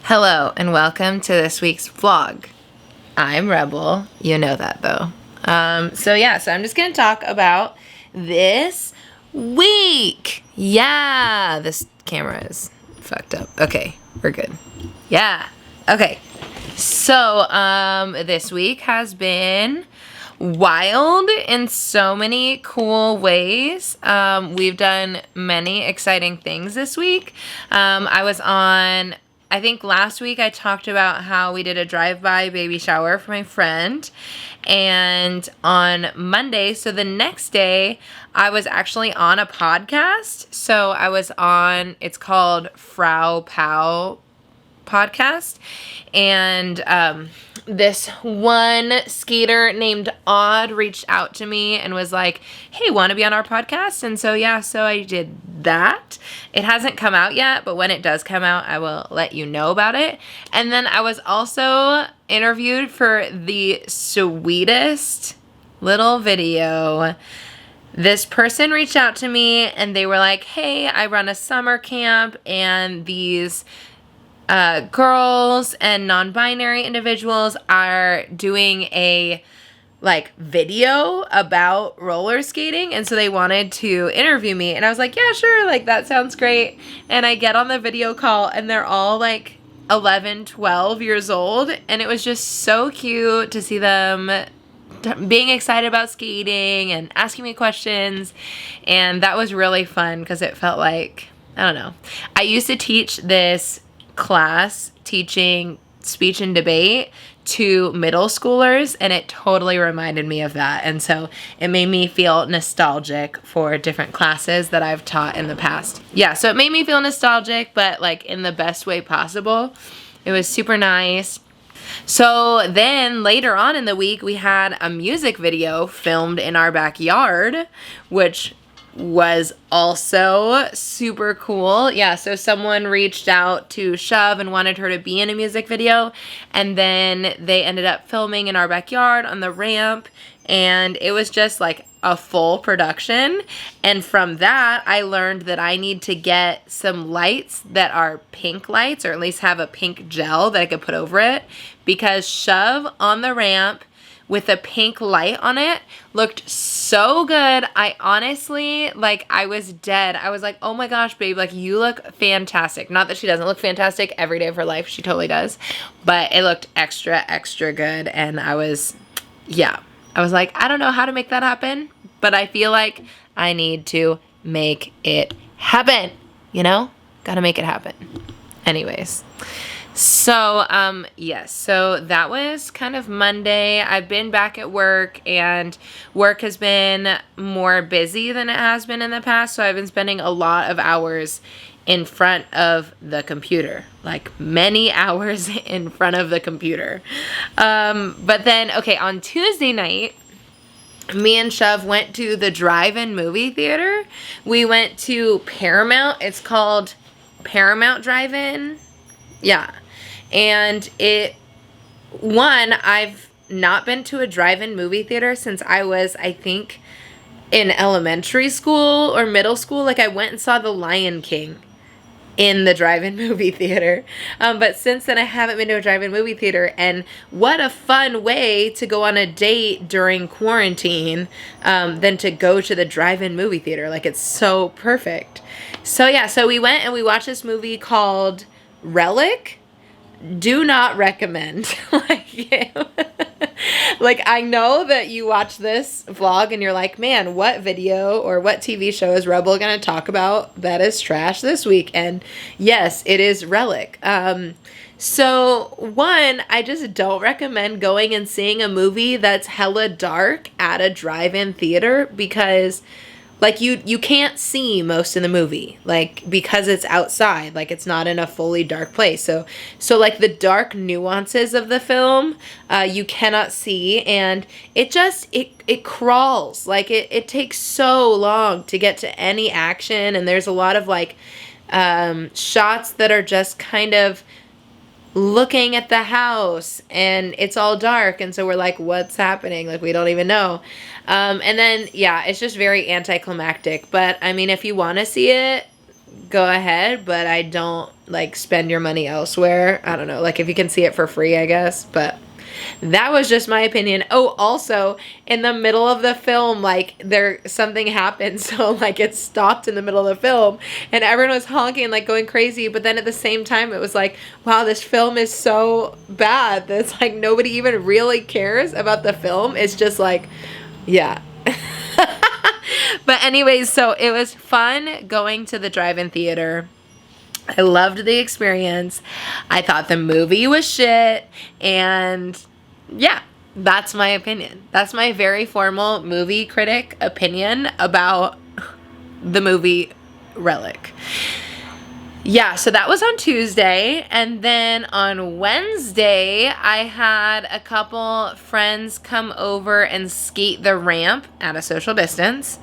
Hello and welcome to this week's vlog. I'm Rebel, you know that though. So I'm just gonna talk about this week. Yeah, this camera is fucked up. Okay, we're good. Yeah, okay. So, this week has been wild in so many cool ways. We've done many exciting things this week. I think last week I talked about how we did a drive-by baby shower for my friend. And on Monday, so the next day, I was actually on a podcast. So I was on, it's called Frau Pow podcast. And this one skater named Odd reached out to me and was like, hey, want to be on our podcast? And so I did that. It hasn't come out yet, but when it does come out, I will let you know about it. And then I was also interviewed for the sweetest little video. This person reached out to me and they were like, hey, I run a summer camp and these girls and non-binary individuals are doing a video about roller skating, and so they wanted to interview me, and I was like, yeah, sure, that sounds great. And I get on the video call and they're all 11, 12 years old, and it was just so cute to see them being excited about skating and asking me questions, and that was really fun because it felt like, I don't know, I used to teach this class teaching speech and debate to middle schoolers, and it totally reminded me of that, and so it made me feel nostalgic for different classes that I've taught in the past. Yeah, so it made me feel nostalgic, but in the best way possible. It was super nice. So then later on in the week, we had a music video filmed in our backyard, which was also super cool. Yeah, so someone reached out to Shove and wanted her to be in a music video, and then they ended up filming in our backyard on the ramp, and it was just a full production. And from that, I learned that I need to get some lights that are pink lights, or at least have a pink gel that I could put over it, because Shove on the ramp with a pink light on it looked so good. I honestly, I was dead. I was like, oh my gosh, babe, you look fantastic. Not that she doesn't look fantastic every day of her life. She totally does. But it looked extra, extra good. And I was like, I don't know how to make that happen, but I feel like I need to make it happen. Gotta make it happen. Anyways. So, so that was kind of Monday. I've been back at work, and work has been more busy than it has been in the past, so I've been spending a lot of hours in front of the computer, many hours in front of the computer. But then, on Tuesday night, me and Shove went to the drive-in movie theater. We went to Paramount. It's called Paramount Drive-In. Yeah. And I've not been to a drive-in movie theater since I was, I think, in elementary school or middle school. I went and saw The Lion King in the drive-in movie theater. But since then, I haven't been to a drive-in movie theater. And what a fun way to go on a date during quarantine than to go to the drive-in movie theater. It's so perfect. So we went and we watched this movie called Relic. Do not recommend. I know that you watch this vlog and you're like, man, what video or what TV show is Rebel gonna talk about that is trash this week? And yes, it is Relic. So one, I just don't recommend going and seeing a movie that's hella dark at a drive-in theater, because you can't see most of the movie, because it's outside, it's not in a fully dark place. So the dark nuances of the film, you cannot see, and it crawls. It takes so long to get to any action, and there's a lot of shots that are just kind of looking at the house, and it's all dark, and so we're like, what's happening? We don't even know. And then, it's just very anticlimactic. But, I mean, if you want to see it, go ahead, but I don't like spend your money elsewhere. I don't know, like if you can see it for free, I guess, but that was just my opinion. Oh, also, in the middle of the film, like, something happened, so, like, it stopped in the middle of the film, and everyone was honking, like, going crazy, but then at the same time, it was like, wow, this film is so bad that it's, like, nobody even really cares about the film. It's just, like, yeah. But anyways, so it was fun going to the drive-in theater. I loved the experience. I thought the movie was shit. And yeah, that's my opinion. That's my very formal movie critic opinion about the movie Relic. Yeah, so that was on Tuesday, and then on Wednesday, I had a couple friends come over and skate the ramp at a social distance,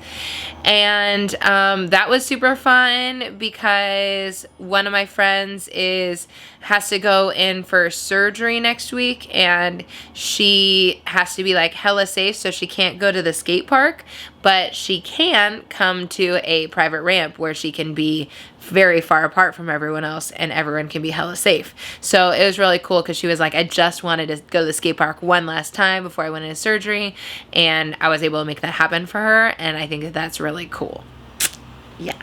and that was super fun because one of my friends has to go in for surgery next week, and she has to be like hella safe, so she can't go to the skate park, but she can come to a private ramp where she can be very far apart from everyone else and everyone can be hella safe. So it was really cool because she was like, I just wanted to go to the skate park one last time before I went into surgery, and I was able to make that happen for her, and I think that that's really cool. Yeah.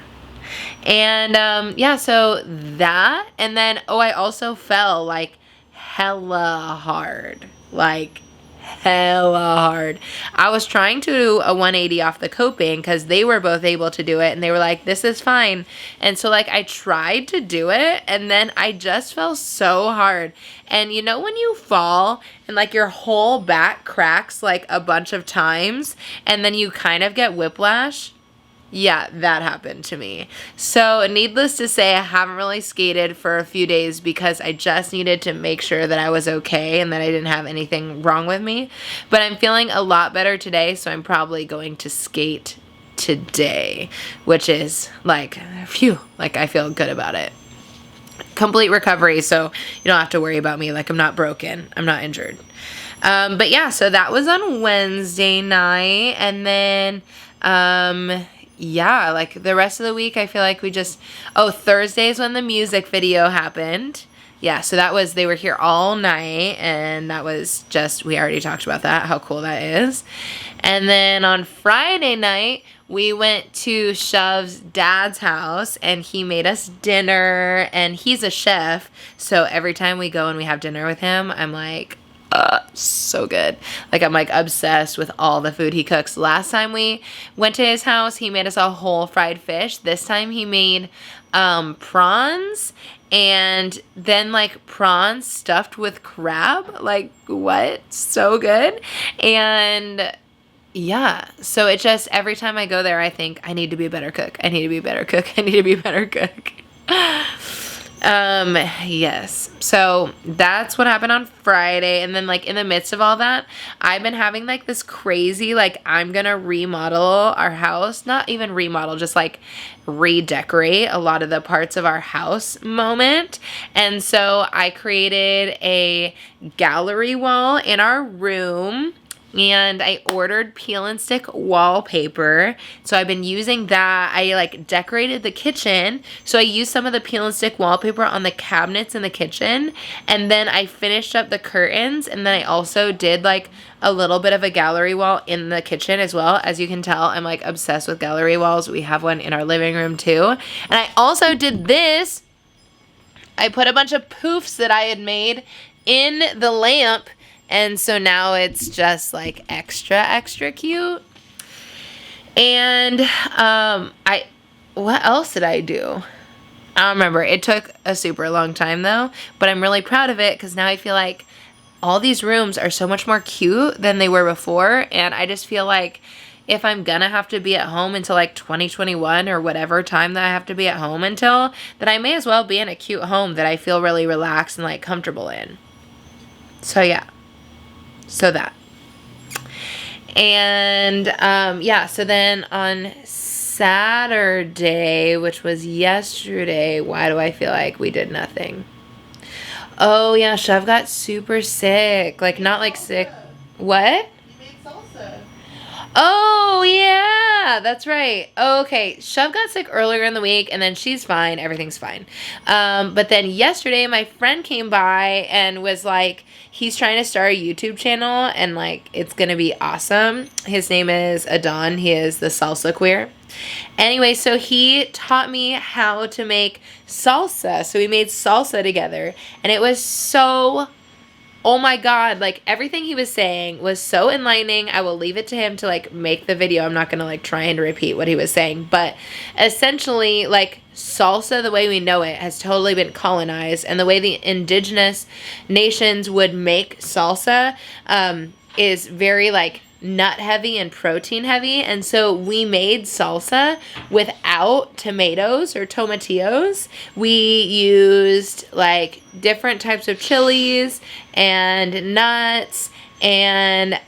And yeah, so that, and then I also fell like hella hard. Like hella hard. I was trying to do a 180 off the coping because they were both able to do it, and they were like, this is fine. And so like I tried to do it, and then I just fell so hard. And you know when you fall and like your whole back cracks like a bunch of times and then you kind of get whiplash? Yeah, that happened to me. So needless to say, I haven't really skated for a few days because I just needed to make sure that I was okay and that I didn't have anything wrong with me. But I'm feeling a lot better today, so I'm probably going to skate today, which is like, phew, like I feel good about it. Complete recovery, so you don't have to worry about me. Like I'm not broken. I'm not injured. But yeah, so that was on Wednesday night, and then yeah, like the rest of the week, I feel like Thursday's when the music video happened. Yeah, so they were here all night, and that was we already talked about that, how cool that is. And then on Friday night, we went to Shov's dad's house, and he made us dinner, and he's a chef, so every time we go and we have dinner with him, I'm like, so good. Like I'm like obsessed with all the food he cooks. Last time we went to his house, he made us a whole fried fish. This time he made prawns, and then like prawns stuffed with crab. Like what? So good. And yeah, so it just, every time I go there, I think I need to be a better cook. I need to be a better cook. I need to be a better cook. Yes. So that's what happened on Friday. And then like in the midst of all that, I've been having like this crazy, like I'm gonna remodel our house, not even remodel, just like redecorate a lot of the parts of our house moment. And so I created a gallery wall in our room, and I ordered peel and stick wallpaper. So I've been using that. I like decorated the kitchen. So I used some of the peel and stick wallpaper on the cabinets in the kitchen. And then I finished up the curtains. And then I also did like a little bit of a gallery wall in the kitchen as well. As you can tell, I'm like obsessed with gallery walls. We have one in our living room too. And I also did this. I put a bunch of poofs that I had made in the lamp, and so now it's just like extra cute. And what else did I do? I don't remember. It took a super long time though, but I'm really proud of it because now I feel like all these rooms are so much more cute than they were before. And I just feel like if I'm gonna have to be at home until like 2021 or whatever time that I have to be at home until, then I may as well be in a cute home that I feel really relaxed and like comfortable in. So yeah. So that. And yeah, so then on Saturday, which was yesterday, why do I feel like we did nothing? Oh yeah, Chev got super sick. Like not like sick. What? You made salsa. Oh, yeah, that's right. Okay, Shove got sick earlier in the week, and then she's fine. Everything's fine. But then yesterday, my friend came by and was like, he's trying to start a YouTube channel, and like, it's gonna be awesome. His name is Adon. He is the salsa queer. Anyway, so he taught me how to make salsa. So we made salsa together, and it was so, oh my God, like everything he was saying was so enlightening. I will leave it to him to like make the video. I'm not going to like try and repeat what he was saying, but essentially like salsa, the way we know it, has totally been colonized, and the way the indigenous nations would make salsa is very like nut heavy and protein heavy. And so we made salsa without tomatoes or tomatillos. We used like different types of chilies and nuts and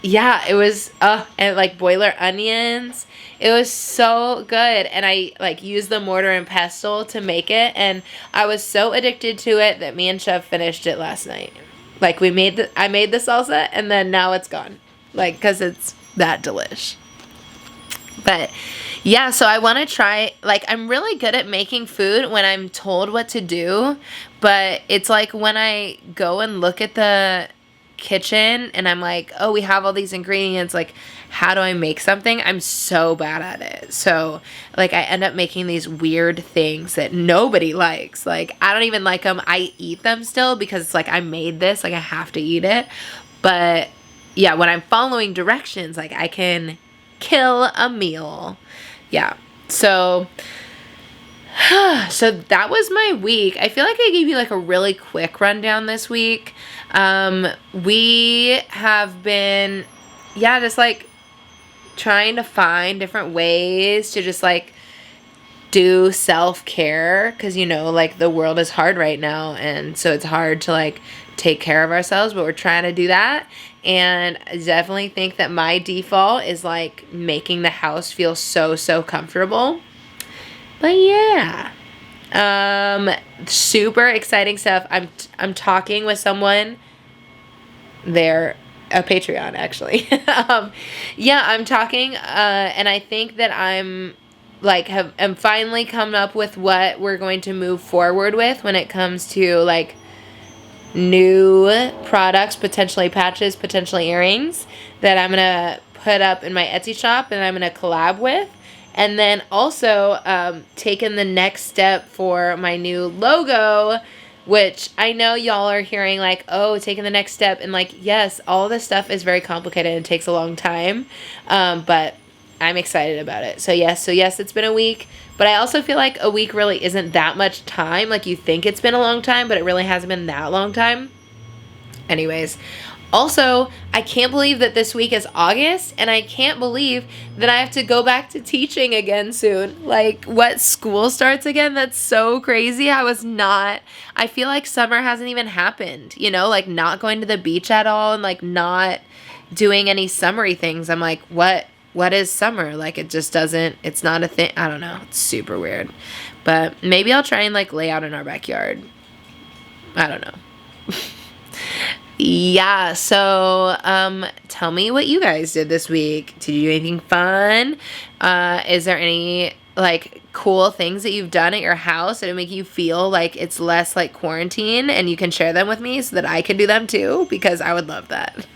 yeah, it was and like boiler onions. It was so good, and I like used the mortar and pestle to make it, and I was so addicted to it that me and Chef finished it last night. Like I made the salsa, and then now it's gone. Like, cause it's that delish. But yeah, so I want to try, like, I'm really good at making food when I'm told what to do, but it's like when I go and look at the kitchen and I'm like, oh, we have all these ingredients, like, how do I make something? I'm so bad at it. So like I end up making these weird things that nobody likes. Like I don't even like them. I eat them still because it's like I made this, like I have to eat it. But yeah, when I'm following directions, like I can kill a meal. Yeah. So so that was my week. I feel like I gave you like a really quick rundown this week. We have been, yeah, just like trying to find different ways to just like do self-care, because you know, like the world is hard right now, and so it's hard to like take care of ourselves, but we're trying to do that. And I definitely think that my default is like making the house feel so comfortable. But yeah, super exciting stuff. I'm talking with someone. They're a Patreon, actually. Yeah, I'm talking, and I think that I'm like am finally come up with what we're going to move forward with when it comes to like new products, potentially patches, potentially earrings that I'm gonna put up in my Etsy shop and I'm gonna collab with. And then also taking the next step for my new logo, which I know y'all are hearing like, oh, taking the next step. And like, yes, all this stuff is very complicated and takes a long time. But I'm excited about it. So yes, it's been a week. But I also feel like a week really isn't that much time. Like you think it's been a long time, but it really hasn't been that long time. Anyways. Also, I can't believe that this week is August, and I can't believe that I have to go back to teaching again soon. Like, what, school starts again? That's so crazy. I feel like summer hasn't even happened, you know, like not going to the beach at all and like not doing any summery things. I'm like, what is summer? Like, it just doesn't, it's not a thing. I don't know. It's super weird. But maybe I'll try and like lay out in our backyard. I don't know. Yeah, so tell me what you guys did this week. Did you do anything fun? Is there any like cool things that you've done at your house that make you feel like it's less like quarantine, and you can share them with me so that I can do them too, because I would love that.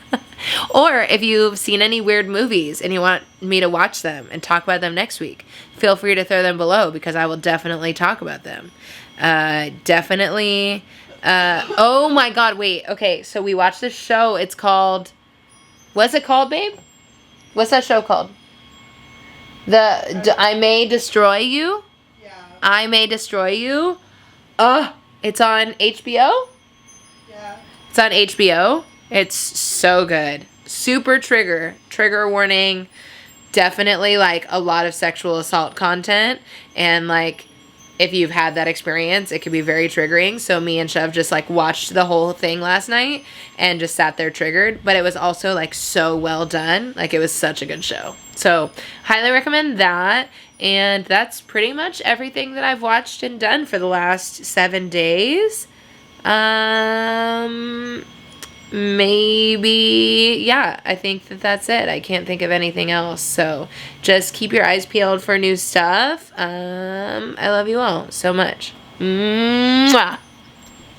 Or if you've seen any weird movies and you want me to watch them and talk about them next week, feel free to throw them below, because I will definitely talk about them. Definitely. Oh my God, wait. Okay, so we watched this show. It's called, what's it called, babe? What's that show called? I May Destroy You? Yeah. I May Destroy You? It's on HBO? Yeah. It's on HBO. It's so good. Super trigger warning. Definitely like a lot of sexual assault content, and like if you've had that experience, it could be very triggering. So me and Chev just like watched the whole thing last night and just sat there triggered. But it was also like so well done. Like it was such a good show. So highly recommend that. And that's pretty much everything that I've watched and done for the last 7 days. maybe, yeah, I think that that's it. I can't think of anything else. So just keep your eyes peeled for new stuff. I love you all so much. Mwah.